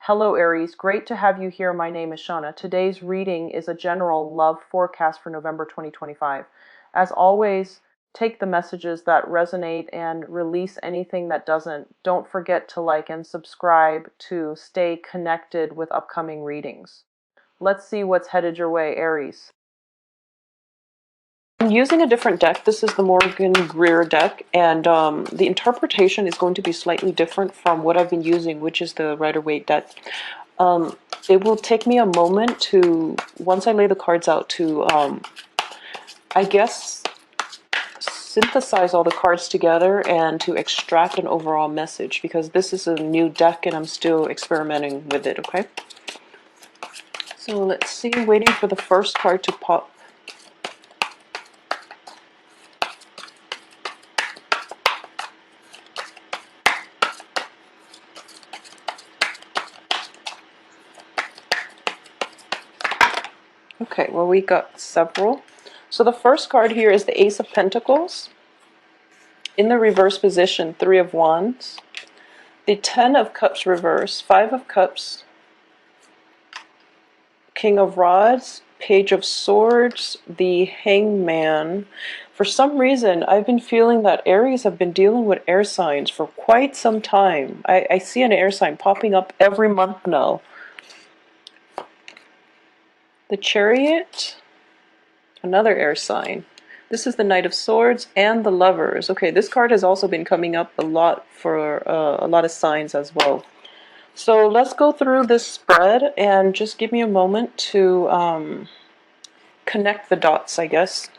Hello Aries, great to have you here. My name is Shauna. Today's reading is a general love forecast for November 2025. As always, take the messages that resonate and release anything that doesn't. Don't forget to like and subscribe to stay connected with upcoming readings. Let's see what's headed your way, Aries. I'm using a different deck. This is the Morgan Greer deck, and the interpretation is going to be slightly different from what I've been using, which is the Rider-Waite deck. It will take me a moment to, once I lay the cards out, to, I guess, synthesize all the cards together and to extract an overall message, because this is a new deck and I'm still experimenting with it, okay? So let's see, waiting for the first card to pop. Okay, well, we got several. So the first card here is the Ace of Pentacles. In the reverse position, 3 of Wands. The 10 of Cups reverse, 5 of Cups, King of Rods, Page of Swords, the Hangman. For some reason, I've been feeling that Aries have been dealing with air signs for quite some time. I see an air sign popping up every month now. The Chariot, another air sign. This is the Knight of Swords and the Lovers. Okay, this card has also been coming up a lot for a lot of signs as well. So let's go through this spread and just give me a moment to connect the dots, I guess.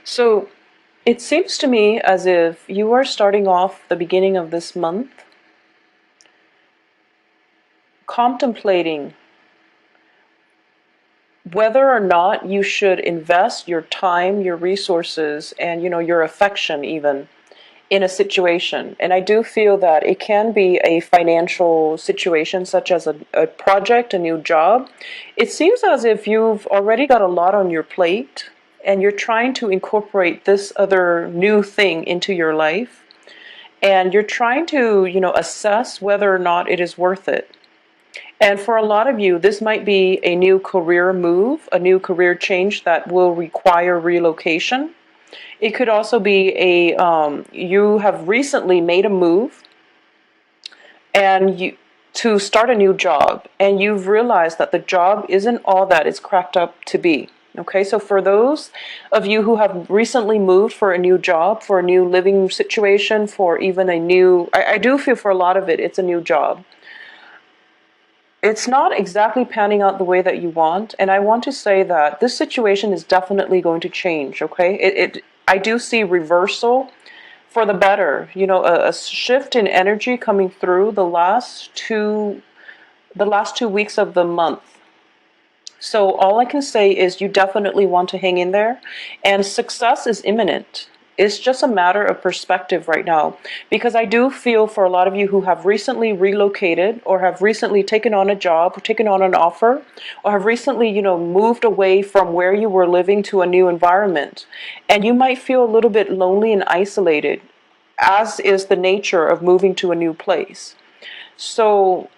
So it seems to me as if you are starting off the beginning of this month contemplating whether or not you should invest your time, your resources, and your affection even in a situation. And I do feel that it can be a financial situation, such as a project, a new job. It seems as if you've already got a lot on your plate and you're trying to incorporate this other new thing into your life, and you're trying to assess whether or not it is worth it. And for a lot of you, this might be a new career move, a new career change that will require relocation. It could also be you have recently made a move and to start a new job, and you've realized that the job isn't all that it's cracked up to be. Okay, so for those of you who have recently moved for a new job, for a new living situation, for even a new, I do feel for a lot of it, it's a new job. It's not exactly panning out the way that you want, and I want to say that this situation is definitely going to change, okay? I do see reversal for the better, a shift in energy coming through the last two weeks of the month. So all I can say is you definitely want to hang in there, and success is imminent. It's just a matter of perspective right now, because I do feel for a lot of you who have recently relocated or have recently taken on a job or taken on an offer or have recently, moved away from where you were living to a new environment, and you might feel a little bit lonely and isolated, as is the nature of moving to a new place. So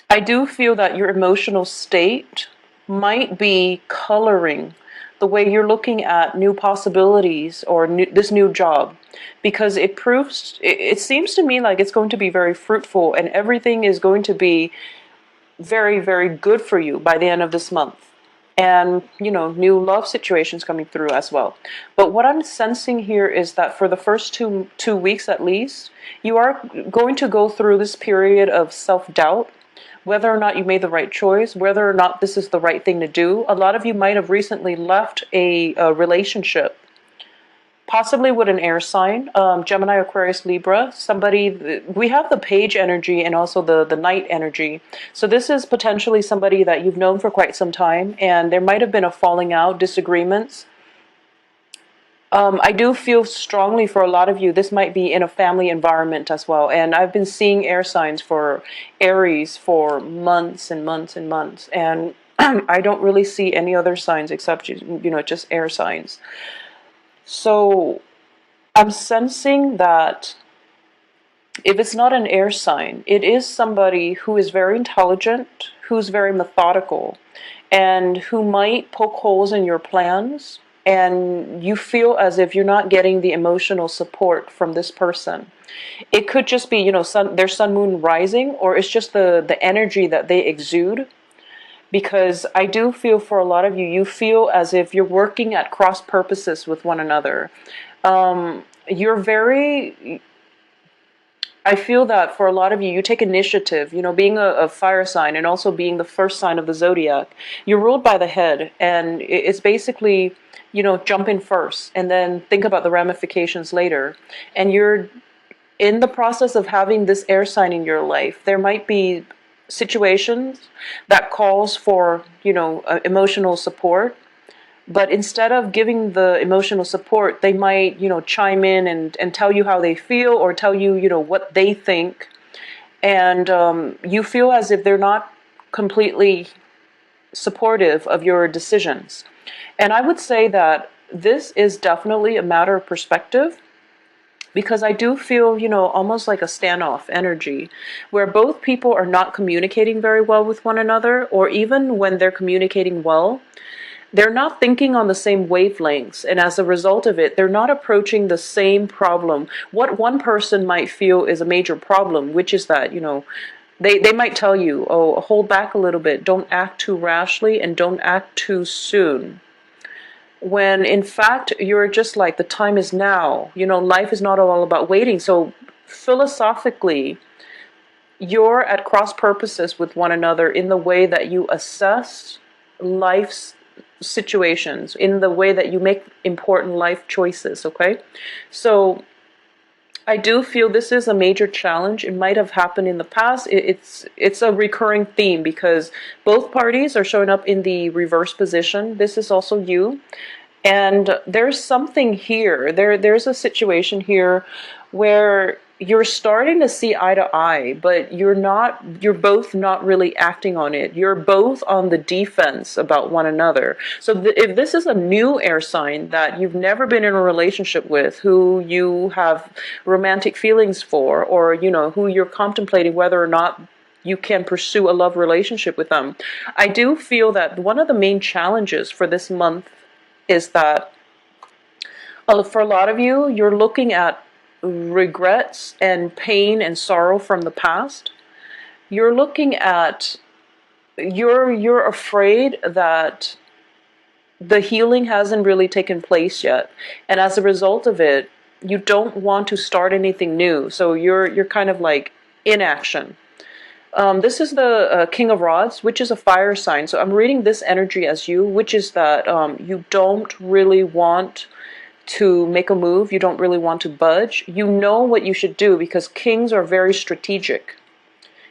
I do feel that your emotional state might be coloring the way you're looking at new possibilities or this new job, because it seems to me like it's going to be very fruitful and everything is going to be very, very good for you by the end of this month. And, new love situations coming through as well. But what I'm sensing here is that for the first two weeks at least, you are going to go through this period of self-doubt, whether or not you made the right choice, whether or not this is the right thing to do. A lot of you might have recently left a relationship, possibly with an air sign, Gemini, Aquarius, Libra. We have the page energy and also the knight energy. So this is potentially somebody that you've known for quite some time, and there might have been a falling out, disagreements. I do feel strongly for a lot of you, this might be in a family environment as well. And I've been seeing air signs for Aries for months and months and months. And I don't really see any other signs except, just air signs. So I'm sensing that if it's not an air sign, it is somebody who is very intelligent, who's very methodical, and who might poke holes in your plans, and you feel as if you're not getting the emotional support from this person. It could just be, their sun, moon, rising, or it's just the energy that they exude. Because I do feel for a lot of you, you feel as if you're working at cross purposes with one another. You're very, I feel that for a lot of you, you take initiative, being a fire sign and also being the first sign of the zodiac. You're ruled by the head, and it's basically, jump in first and then think about the ramifications later. And you're in the process of having this air sign in your life. There might be situations that calls for, emotional support. But instead of giving the emotional support, they might, chime in and tell you how they feel, or tell you, what they think. And you feel as if they're not completely supportive of your decisions. And I would say that this is definitely a matter of perspective, because I do feel, almost like a standoff energy where both people are not communicating very well with one another, or even when they're communicating well, they're not thinking on the same wavelengths, and as a result of it, they're not approaching the same problem. What one person might feel is a major problem, which is that, they might tell you, oh, hold back a little bit, don't act too rashly, and don't act too soon. When in fact, you're just like, the time is now. Life is not all about waiting. So philosophically, you're at cross purposes with one another in the way that you assess life's situations, in the way that you make important life choices, okay? So I do feel this is a major challenge. It might have happened in the past. It's a recurring theme because both parties are showing up in the reverse position. This is also you. And there's something here. There's a situation here where you're starting to see eye to eye, but you're both not really acting on it. You're both on the defense about one another. So if this is a new air sign that you've never been in a relationship with, who you have romantic feelings for, or, who you're contemplating whether or not you can pursue a love relationship with them, I do feel that one of the main challenges for this month is that for a lot of you, you're looking at regrets and pain and sorrow from the past. You're looking at, you're afraid that the healing hasn't really taken place yet. And as a result of it, you don't want to start anything new. So you're kind of like inaction. This is the King of Rods, which is a fire sign. So I'm reading this energy as you, which is that you don't really want to make a move. You don't really want to budge. You know what you should do because kings are very strategic.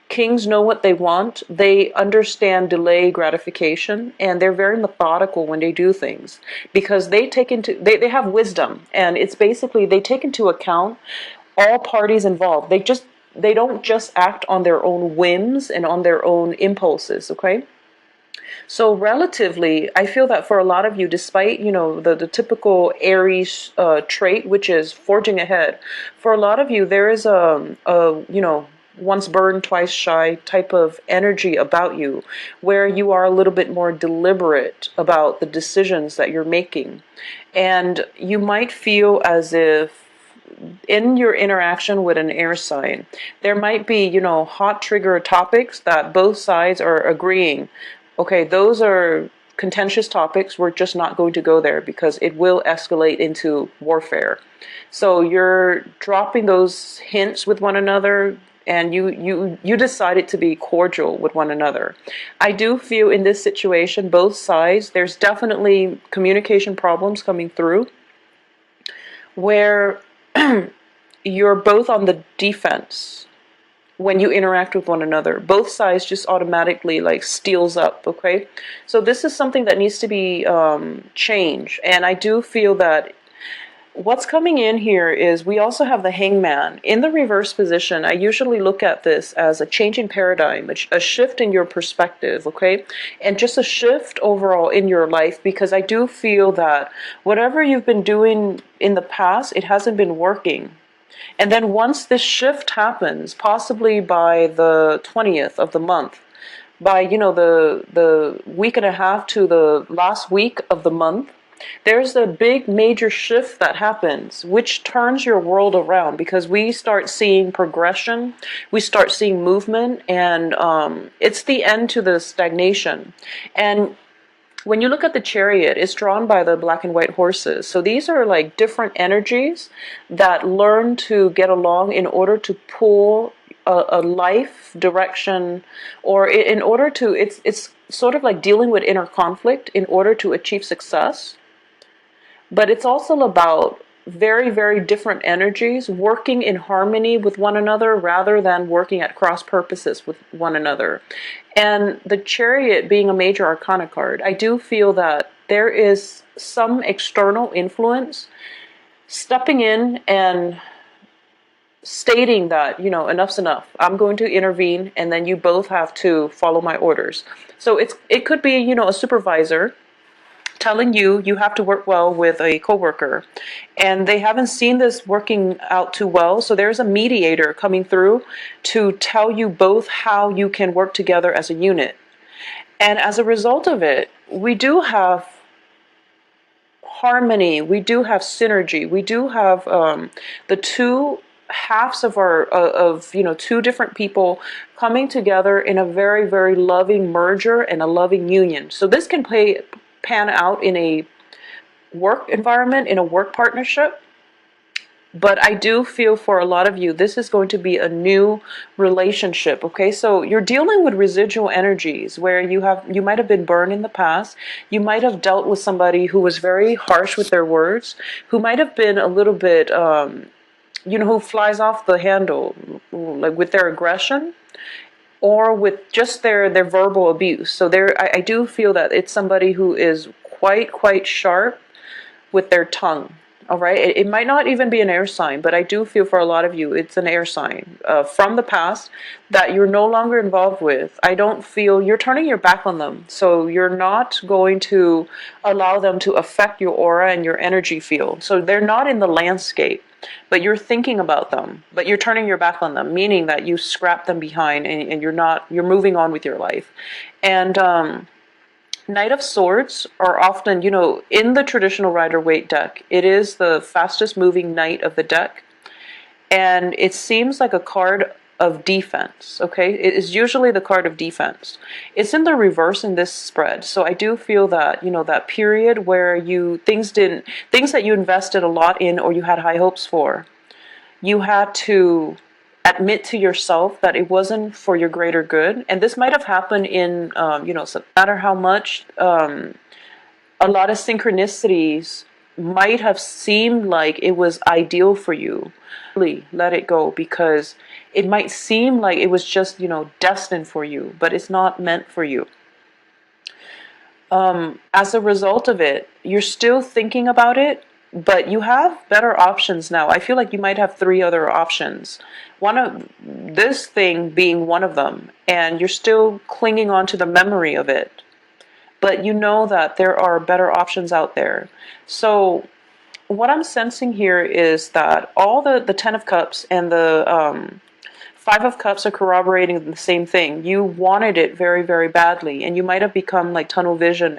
Kings know what they want. They understand delay gratification, and they're very methodical when they do things because they have wisdom, and it's basically they take into account all parties involved. They don't just act on their own whims and on their own impulses, okay? So relatively, I feel that for a lot of you, despite, the typical Aries trait, which is forging ahead, for a lot of you, there is once burned, twice shy type of energy about you, where you are a little bit more deliberate about the decisions that you're making. And you might feel as if in your interaction with an air sign, there might be, hot trigger topics that both sides are agreeing. Okay, those are contentious topics. We're just not going to go there because it will escalate into warfare. So you're dropping those hints with one another, and you decided to be cordial with one another. I do feel in this situation, both sides, there's definitely communication problems coming through where you're both on the defense when you interact with one another. Both sides just automatically like steals up, okay? So this is something that needs to be changed. And I do feel that what's coming in here is we also have the Hangman in the reverse position. I usually look at this as a change in paradigm, a shift in your perspective, okay? And just a shift overall in your life, because I do feel that whatever you've been doing in the past, it hasn't been working. And then once this shift happens, possibly by the 20th of the month, by the week and a half to the last week of the month, there's a big major shift that happens, which turns your world around, because we start seeing progression, we start seeing movement, and it's the end to the stagnation. And when you look at the chariot, it's drawn by the black and white horses. So these are like different energies that learn to get along in order to pull a life direction, or in order to, it's sort of like dealing with inner conflict in order to achieve success. But it's also about very, very different energies working in harmony with one another rather than working at cross purposes with one another. And the chariot being a major arcana card, I do feel that there is some external influence stepping in and stating that, enough's enough. I'm going to intervene, and then you both have to follow my orders. So it could be, a supervisor telling you have to work well with a coworker, and they haven't seen this working out too well, so there's a mediator coming through to tell you both how you can work together as a unit. And as a result of it, we do have harmony, we do have synergy, we do have the two halves of our two different people coming together in a very, very loving merger and a loving union. So this can pan out in a work environment, in a work partnership. But I do feel for a lot of you, this is going to be a new relationship, okay? So you're dealing with residual energies where you might have been burned in the past. You might have dealt with somebody who was very harsh with their words, who might have been a little bit, who flies off the handle, like with their aggression, or with just their verbal abuse. So I do feel that it's somebody who is quite sharp with their tongue. All right, it might not even be an air sign, but I do feel for a lot of you, it's an air sign from the past that you're no longer involved with. I don't feel you're turning your back on them. So you're not going to allow them to affect your aura and your energy field. So they're not in the landscape, but you're thinking about them, but you're turning your back on them, meaning that you scrap them behind, and you're moving on with your life. And Knight of Swords are often, in the traditional Rider-Waite deck, it is the fastest moving knight of the deck. And it seems like a card of defense, okay? It is usually the card of defense. It's in the reverse in this spread. So I do feel that, that period where things that you invested a lot in or you had high hopes for, you had to admit to yourself that it wasn't for your greater good. And this might have happened in, no matter how much, a lot of synchronicities might have seemed like it was ideal for you. Really let it go, because it might seem like it was just, destined for you, but it's not meant for you. As a result of it, you're still thinking about it, but you have better options now. I feel like you might have 3 other options. One of this thing being one of them, and you're still clinging on to the memory of it. But you know that there are better options out there. So what I'm sensing here is that all the 10 of Cups and the 5 of Cups are corroborating the same thing. You wanted it very, very badly, and you might have become like tunnel vision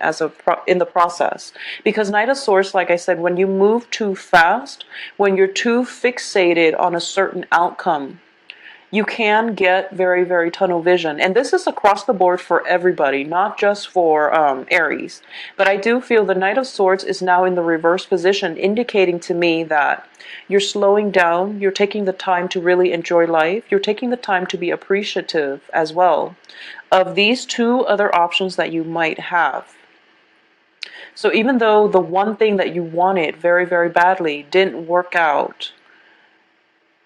in the process. Because Knight of Swords, like I said, when you move too fast, when you're too fixated on a certain outcome, you can get very, very tunnel vision. And this is across the board for everybody, not just for Aries. But I do feel the Knight of Swords is now in the reverse position, indicating to me that you're slowing down, you're taking the time to really enjoy life, you're taking the time to be appreciative as well of these 2 other options that you might have. So even though the one thing that you wanted very, very badly didn't work out,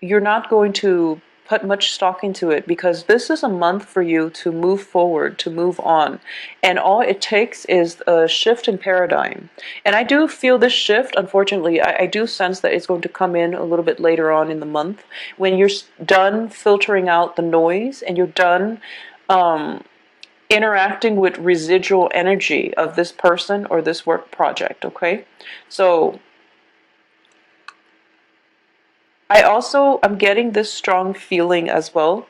you're not going to put much stock into it, because this is a month for you to move forward, to move on. And all it takes is a shift in paradigm. And I do feel this shift, unfortunately, I do sense that it's going to come in a little bit later on in the month, when you're done filtering out the noise and you're done interacting with residual energy of this person or this work project, okay? So I'm getting this strong feeling as well.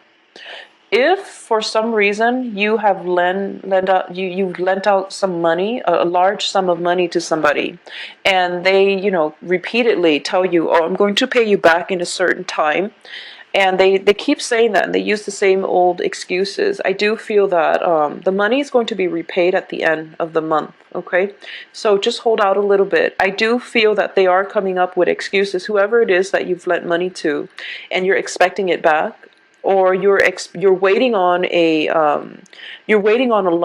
If for some reason you have you've lent out some money, a large sum of money to somebody, and they, repeatedly tell you, oh, I'm going to pay you back in a certain time, and they keep saying that, and they use the same old excuses, I do feel that the money is going to be repaid at the end of the month, okay? So just hold out a little bit. I do feel that they are coming up with excuses, whoever it is that you've lent money to, and you're expecting it back, or you're waiting on a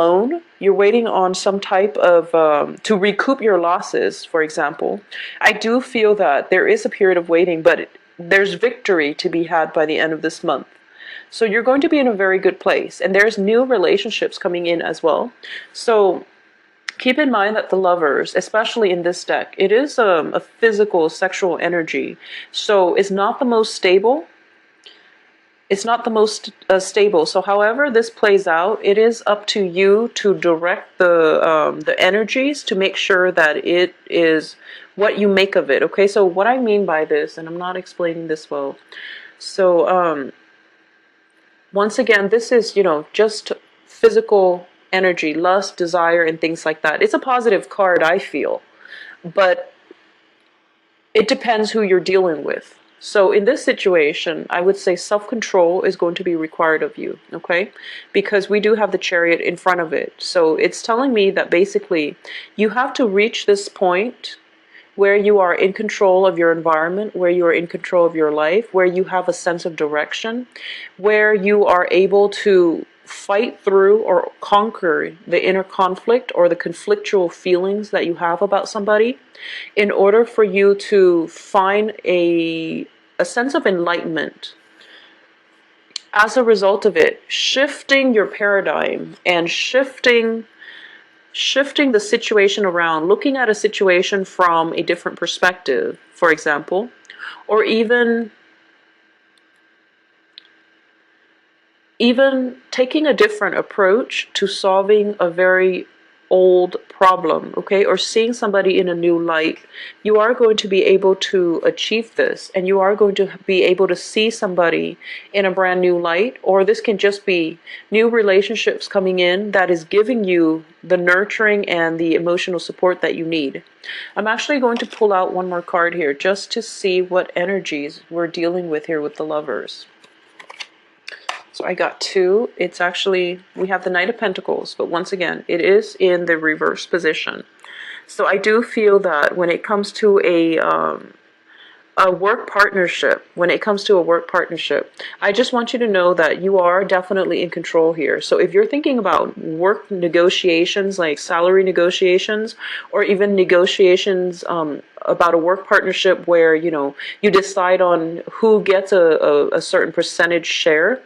loan, you're waiting on some type of to recoup your losses, for example. I do feel that there is a period of waiting, but there's victory to be had by the end of this month. So you're going to be in a very good place, and there's new relationships coming in as well. So keep in mind that the Lovers, especially in this deck, it is a physical, sexual energy. So it's not the most stable. It's not the most stable. So however this plays out, it is up to you to direct the energies to make sure that it is what you make of it. Okay, so what I mean by this, and I'm not explaining this well. So once again, this is, just physical energy, lust, desire, and things like that. It's a positive card, I feel, but it depends who you're dealing with. So in this situation, I would say self-control is going to be required of you, okay? Because we do have the Chariot in front of it. So it's telling me that basically you have to reach this point where you are in control of your environment, where you are in control of your life, where you have a sense of direction, where you are able to fight through or conquer the inner conflict or the conflictual feelings that you have about somebody, in order for you to find a sense of enlightenment. As a result of it, shifting your paradigm and shifting the situation around, looking at a situation from a different perspective, for example, or even taking a different approach to solving a very old problem, okay, or seeing somebody in a new light. You are going to be able to achieve this, and you are going to be able to see somebody in a brand new light, or this can just be new relationships coming in that is giving you the nurturing and the emotional support that you need. I'm actually going to pull out one more card here just to see what energies we're dealing with here with the Lovers. So I got two. It's actually, we have the Knight of Pentacles, but once again, it is in the reverse position. So I do feel that when it comes to a work partnership, I just want you to know that you are definitely in control here. So if you're thinking about work negotiations, like salary negotiations, or even negotiations about a work partnership where, you decide on who gets a certain percentage share,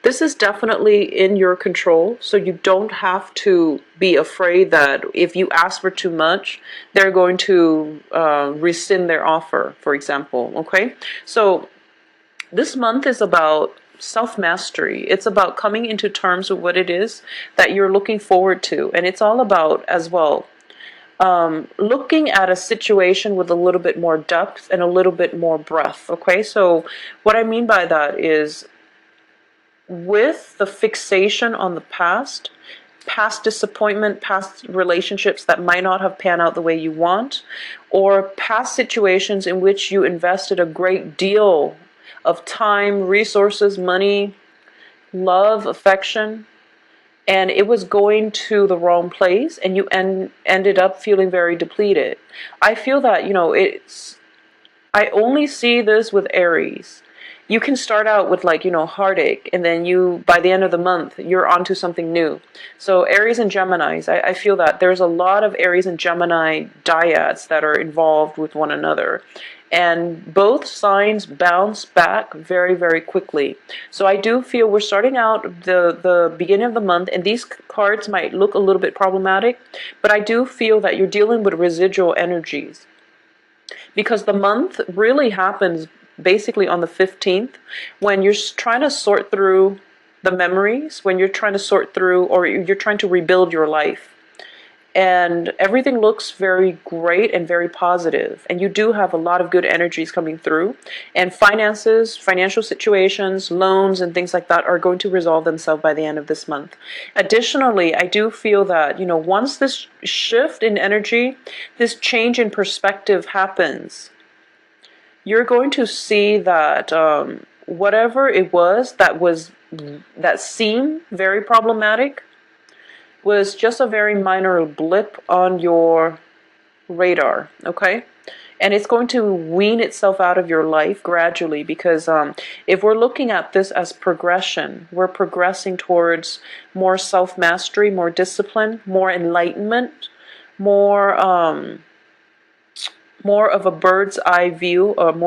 this is definitely in your control, so you don't have to be afraid that if you ask for too much, they're going to rescind their offer, for example, okay? So this month is about self-mastery. It's about coming into terms with what it is that you're looking forward to, and it's all about, as well, looking at a situation with a little bit more depth and a little bit more breadth, okay? So what I mean by that is, with the fixation on the past disappointment, past relationships that might not have panned out the way you want, or past situations in which you invested a great deal of time, resources, money, love, affection, and it was going to the wrong place, and you ended up feeling very depleted. I feel that, I only see this with Aries. you can start out with like, heartache, and then by the end of the month, you're onto something new. So Aries and Geminis, I feel that there's a lot of Aries and Gemini dyads that are involved with one another. And both signs bounce back very, very quickly. So I do feel we're starting out the beginning of the month, and these cards might look a little bit problematic, but I do feel that you're dealing with residual energies. Because the month really happens basically on the 15th, when you're trying to sort through the memories, when you're trying to sort through, or you're trying to rebuild your life. And everything looks very great and very positive. And you do have a lot of good energies coming through. And finances, financial situations, loans, and things like that are going to resolve themselves by the end of this month. Additionally, I do feel that, once this shift in energy, this change in perspective happens, you're going to see that whatever it was that seemed very problematic was just a very minor blip on your radar, okay? And it's going to wean itself out of your life gradually, because if we're looking at this as progression, we're progressing towards more self-mastery, more discipline, more enlightenment, more of a bird's eye view, or more